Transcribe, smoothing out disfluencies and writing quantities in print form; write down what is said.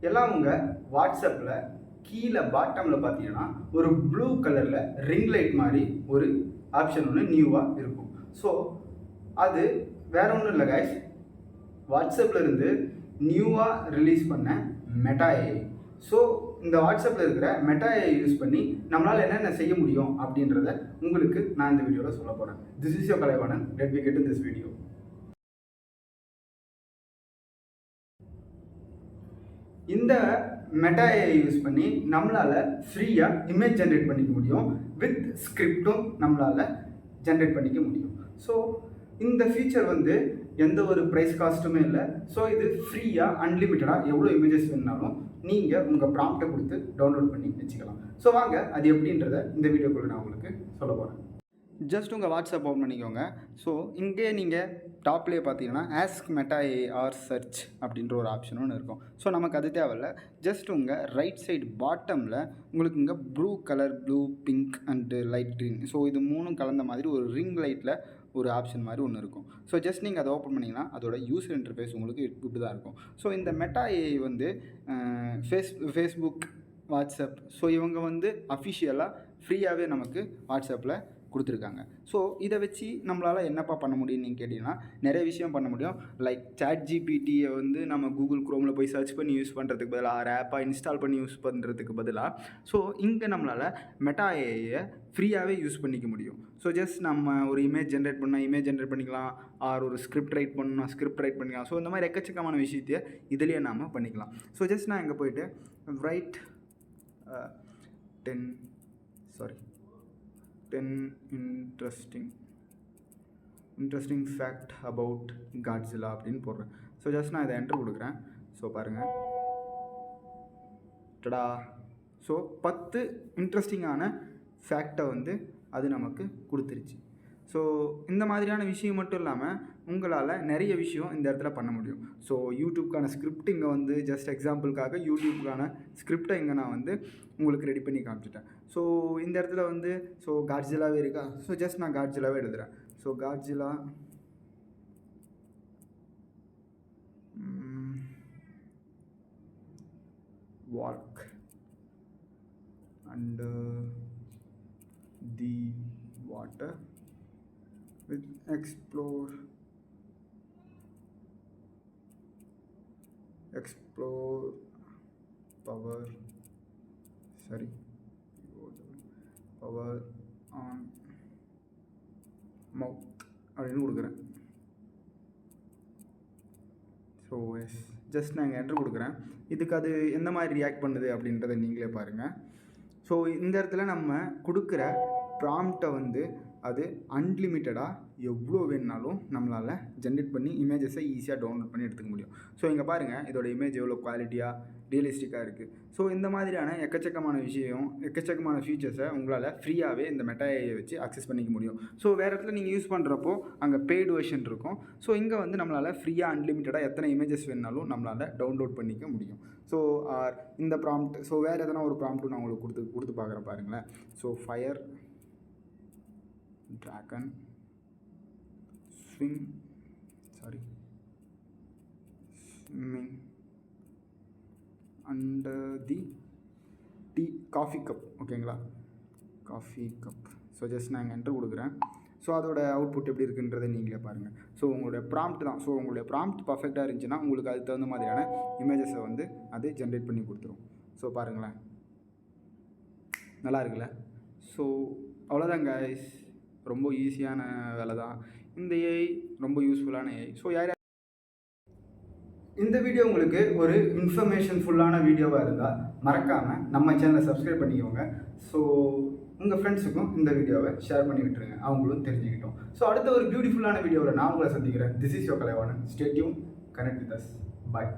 எல்லாம் உங்கள் வாட்ஸ்அப்பில் கீழே பாட்டமில் பார்த்தீங்கன்னா ஒரு ப்ளூ கலரில் ரிங் லைட் மாதிரி ஒரு ஆப்ஷன் ஒன்று நியூவாக இருக்கும். ஸோ அது வேற ஒன்றும் இல்லை கைஸ், வாட்ஸ்அப்பில் இருந்து நியூவாக ரிலீஸ் பண்ண மெட்டா ஏஐ. ஸோ இந்த வாட்ஸ்அப்பில் இருக்கிற மெட்டா ஏஐ யூஸ் பண்ணி நம்மளால் என்னென்ன செய்ய முடியும் அப்படின்றத உங்களுக்கு நான் இந்த வீடியோவில் சொல்ல போகிறேன். This is your Kalaivanan. Let we get in this video. இந்த மெட்டா ஏஐ யூஸ் பண்ணி நம்மளால் ஃப்ரீயாக இமேஜ் ஜென்ரேட் பண்ணிக்க முடியும். வித் ஸ்கிரிப்டும் நம்மளால் ஜென்ரேட் பண்ணிக்க முடியும். ஸோ இந்த ஃபீச்சர் வந்து எந்த ஒரு ப்ரைஸ் காஸ்ட்டுமே இல்லை. ஸோ இது ஃப்ரீயாக அன்லிமிட்டடாக எவ்வளோ இமேஜஸ் வேணுனாலும் நீங்கள் உங்கள் ப்ராம்ப்டை கொடுத்து டவுன்லோட் பண்ணி வச்சுக்கலாம். ஸோ வாங்க அது எப்படின்றத இந்த வீடியோக்குள்ளே நான் உங்களுக்கு சொல்ல போகிறேன். ஜஸ்ட் உங்கள் வாட்ஸ்அப் ஓப்பன் பண்ணிக்கோங்க. ஸோ இங்கே நீங்கள் டாப்லேயே பார்த்தீங்கன்னா ask Meta AI or search அப்படின்ற ஒரு ஆப்ஷன் ஒன்று இருக்கும். ஸோ நமக்கு அது தேவையில்ல. ஜஸ்ட் உங்கள் ரைட் சைடு பாட்டமில் உங்களுக்கு இங்கே blue, pink and light green, so இது மூணும் கலந்த மாதிரி ஒரு ரிங் லைட்டில் ஒரு ஆப்ஷன் மாதிரி ஒன்று இருக்கும். ஸோ ஜஸ்ட் நீங்கள் அதை ஓப்பன் பண்ணிங்கன்னா அதோட யூசர் இன்டர்ஃபேஸ் உங்களுக்கு இப்படி தான் இருக்கும். ஸோ இந்த மெட்டா ஏஐ வந்து ஃபேஸ்புக், வாட்ஸ்அப், ஸோ இவங்க வந்து அஃபிஷியலாக ஃப்ரீயாகவே நமக்கு வாட்ஸ்அப்பில் கொடுத்துருக்காங்க. ஸோ இதை வச்சு நம்மளால் என்னப்பா பண்ண முடியும்னு நீங்கள் கேட்டிங்கன்னா நிறைய விஷயம் பண்ண முடியும். லைக் ChatGPTயை வந்து நம்ம கூகுள் க்ரோமில் போய் சர்ச் பண்ணி யூஸ் பண்ணுறதுக்கு பதிலாக ஒரு ஆப்பாக இன்ஸ்டால் பண்ணி யூஸ் பண்ணுறதுக்கு பதிலாக ஸோ இங்கே நம்மளால் மெட்டா ஏஐயை ஃப்ரீயாகவே யூஸ் பண்ணிக்க முடியும். ஸோ ஜஸ்ட் நம்ம ஒரு இமேஜ் ஜென்ரேட் பண்ணால் இமேஜ் ஜென்ரேட் பண்ணிக்கலாம், ஆர் ஒரு ஸ்கிரிப்ட் ரைட் பண்ணால் ஸ்கிரிப்ட் ரைட் பண்ணிக்கலாம். ஸோ இந்த மாதிரி எக்கச்சக்கமான விஷயத்தையே இதுலேயே நாம் பண்ணிக்கலாம். ஸோ ஜஸ்ட் நான் இங்கே போய்ட்டு right 10 interesting fact about Godzilla அப்படின்னு போடுறேன். ஸோ ஜஸ்ட் நான் இதை என்ட்ரு கொடுக்குறேன். ஸோ பாருங்கள், டடா. ஸோ 10 இன்ட்ரெஸ்டிங்கான ஃபேக்டை வந்து அது நமக்கு கொடுத்துருச்சு. ஸோ இந்த மாதிரியான விஷயம் மட்டும் இல்லாமல் உங்களால் நிறைய விஷயம் இந்த இடத்துல பண்ண முடியும். ஸோ யூடியூப்க்கான ஸ்கிரிப்ட் இங்கே வந்து ஜஸ்ட் எக்ஸாம்பிளுக்காக யூடியூப்க்கான ஸ்கிரிப்டை இங்கே நான் வந்து உங்களுக்கு ரெடி பண்ணி காமிச்சிட்டேன். ஸோ இந்த இடத்துல வந்து ஸோ காட்ஜிலாவே இருக்கா. ஸோ ஜஸ்ட் நான் காட்ஜிலாவே எழுதுகிறேன். So Godzilla walk under the water with explore power on mouth அப்படின்னு கொடுக்குறேன். ஸோ எஸ், ஜஸ்ட் நான் என்ட்ரு கொடுக்குறேன். இதுக்கு அது எந்த மாதிரி ரியாக்ட் பண்ணுது அப்படின்றத நீங்களே பாருங்கள். ஸோ இந்த இடத்துல நம்ம கொடுக்குற ப்ராம்ப்டை வந்து அது அன்லிமிட்டடாக எவ்வளோ வேணுனாலும் நம்மளால் ஜென்ரேட் பண்ணி இமேஜஸை ஈஸியாக டவுன்லோட் பண்ணி எடுத்துக்க முடியும். ஸோ இங்கே பாருங்கள், இதோட இமேஜ் எவ்வளோ குவாலிட்டியாக ரியலிஸ்டிக்காக இருக்குது. ஸோ இந்த மாதிரியான எக்கச்சக்கமான ஃபீச்சர்ஸை உங்களால் ஃப்ரீயாகவே இந்த மெட்டா ஏஐயை வச்சு அக்சஸ் பண்ணிக்க முடியும். ஸோ வேறு இடத்துல நீங்கள் யூஸ் பண்ணுறப்போ அங்கே பெய்டு வெர்ஷன் இருக்கும். ஸோ இங்கே வந்து நம்மளால் ஃப்ரீயாக அன்லிமிட்டடாக எத்தனை இமேஜஸ் வேணுனாலும் நம்மளால் டவுன்லோட் பண்ணிக்க முடியும். ஸோ இந்த ப்ராம்ப்ட், ஸோ வேறு எதனா ஒரு ப்ராம்ப்ட்டு நான் உங்களுக்கு கொடுத்து பார்க்குறேன் பாருங்களேன். So fire dragon swimming under the coffee cup. ஓகேங்களா, காஃபி கப். ஸோ ஜஸ்ட் நான் என்ட்ரு கொடுக்குறேன். ஸோ அதோட அவுட்புட் எப்படி இருக்குன்றதை நீங்களே பாருங்கள். ஸோ உங்களுடைய ப்ராம்ப்ட் தான். ஸோ உங்களுடைய ப்ராம்ப்ட் பர்ஃபெக்டாக இருந்துச்சுன்னா உங்களுக்கு அதுக்கு தகுந்த மாதிரியான இமேஜஸை வந்து அது ஜென்ரேட் பண்ணி கொடுத்துரும். ஸோ பாருங்களேன், நல்லா இருக்குல்ல. ஸோ அவ்வளோதான் கைஸ், ரொம்ப ஈஸியான வேலை தான். இந்த ஏஐ ரொம்ப யூஸ்ஃபுல்லான ஏஐ. ஸோ இந்த வீடியோ உங்களுக்கு ஒரு இன்ஃபர்மேஷன் ஃபுல்லான வீடியோவாக இருந்தால் மறக்காமல் நம்ம சேனலை சப்ஸ்கிரைப் பண்ணிக்கோங்க. ஸோ உங்கள் ஃப்ரெண்ட்ஸுக்கும் இந்த வீடியோவை ஷேர் பண்ணி விட்டுருங்க, அவங்களும் தெரிஞ்சுக்கிட்டோம். ஸோ அடுத்த ஒரு பியூட்டிஃபுல்லான வீடியோவில் நான் உங்களை சந்திக்கிறேன். This is your Kalaivanan. Stay tune, connect with us. Bye.